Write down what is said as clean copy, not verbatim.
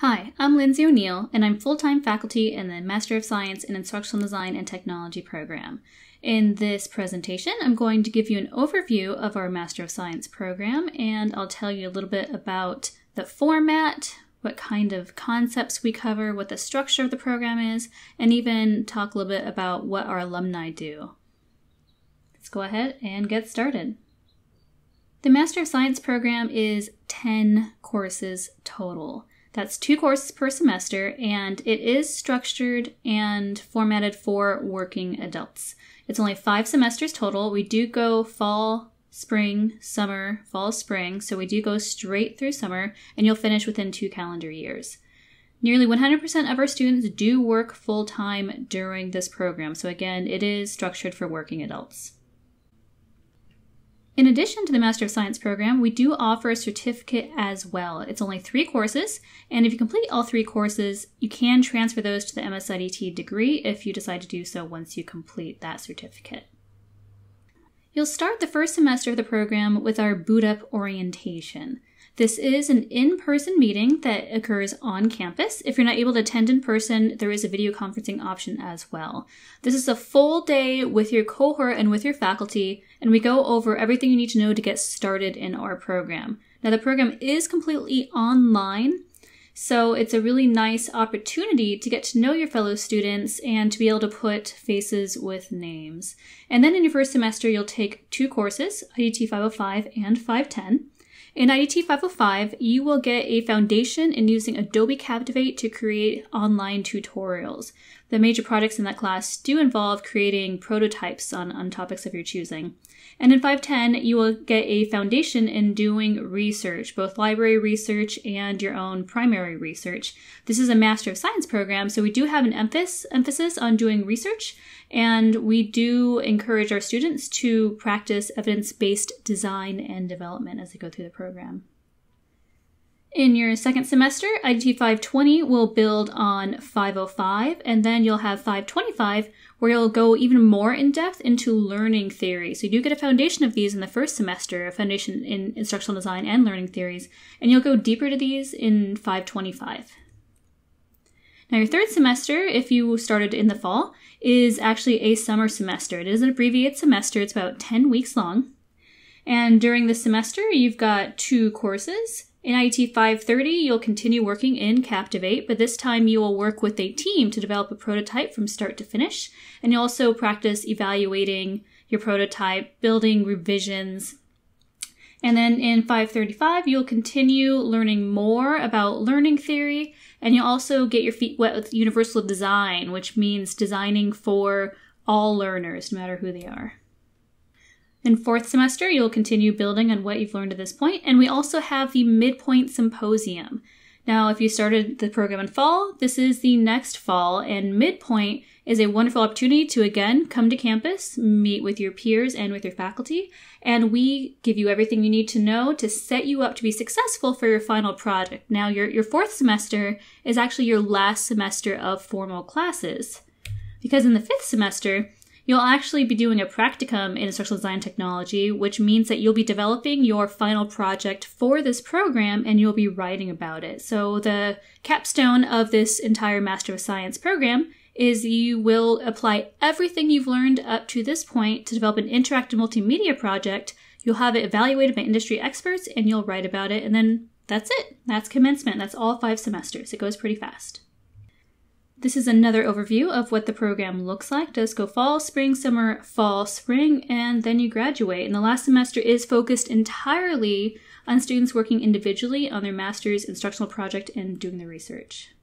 Hi, I'm Lindsay O'Neill, and I'm full-time faculty in the Master of Science in Instructional Design and Technology program. In this presentation, I'm going to give you an overview of our Master of Science program, and I'll tell you a little bit about the format, what kind of concepts we cover, what the structure of the program is, and even talk a little bit about what our alumni do. Let's go ahead and get started. The Master of Science program is 10 courses total. That's 2 courses per semester, and it is structured and formatted for working adults. It's only 5 semesters total. We do go fall, spring, summer, fall, spring, so we do go straight through summer, and you'll finish within 2 calendar years. Nearly 100% of our students do work full-time during this program, so again, it is structured for working adults. In addition to the Master of Science program, we do offer a certificate as well. It's only 3 courses, and if you complete all 3 courses, you can transfer those to the MSIDT degree if you decide to do so once you complete that certificate. You'll start the first semester of the program with our Boot Up orientation. This is an in-person meeting that occurs on campus. If you're not able to attend in person, there is a video conferencing option as well. This is a full day with your cohort and with your faculty, and we go over everything you need to know to get started in our program. Now, the program is completely online, so it's a really nice opportunity to get to know your fellow students and to be able to put faces with names. And then in your first semester, you'll take 2 courses, IDT 505 and 510. In IDT 505, you will get a foundation in using Adobe Captivate to create online tutorials. The major projects in that class do involve creating prototypes on topics of your choosing. And in 510, you will get a foundation in doing research, both library research and your own primary research. This is a Master of Science program, so we do have an emphasis on doing research, and we do encourage our students to practice evidence-based design and development as they go through the program. In your second semester, IDT 520 will build on 505, and then you'll have 525, where you'll go even more in depth into learning theory. So you do get a foundation of these in the first semester, a foundation in instructional design and learning theories, and you'll go deeper to these in 525. Now, your third semester, if you started in the fall, is actually a summer semester. It is an abbreviated semester. It's about 10 weeks long. And during this semester, you've got 2 courses. In IDT 530, you'll continue working in Captivate, but this time you will work with a team to develop a prototype from start to finish. And you'll also practice evaluating your prototype, building revisions. And then in 535, you'll continue learning more about learning theory, and you'll also get your feet wet with universal design, which means designing for all learners, no matter who they are. In 4th semester, you'll continue building on what you've learned at this point, and we also have the Midpoint Symposium. Now, if you started the program in fall, this is the next fall, and Midpoint is a wonderful opportunity to, again, come to campus, meet with your peers and with your faculty, and we give you everything you need to know to set you up to be successful for your final project. Now, your 4th semester is actually your last semester of formal classes, because in the 5th semester, you'll actually be doing a practicum in instructional design technology, which means that you'll be developing your final project for this program and you'll be writing about it. So the capstone of this entire Master of Science program is you will apply everything you've learned up to this point to develop an interactive multimedia project. You'll have it evaluated by industry experts and you'll write about it, and then that's it. That's commencement. That's all 5 semesters. It goes pretty fast. This is another overview of what the program looks like. It does go fall, spring, summer, fall, spring, and then you graduate. And the last semester is focused entirely on students working individually on their master's instructional project and doing the research.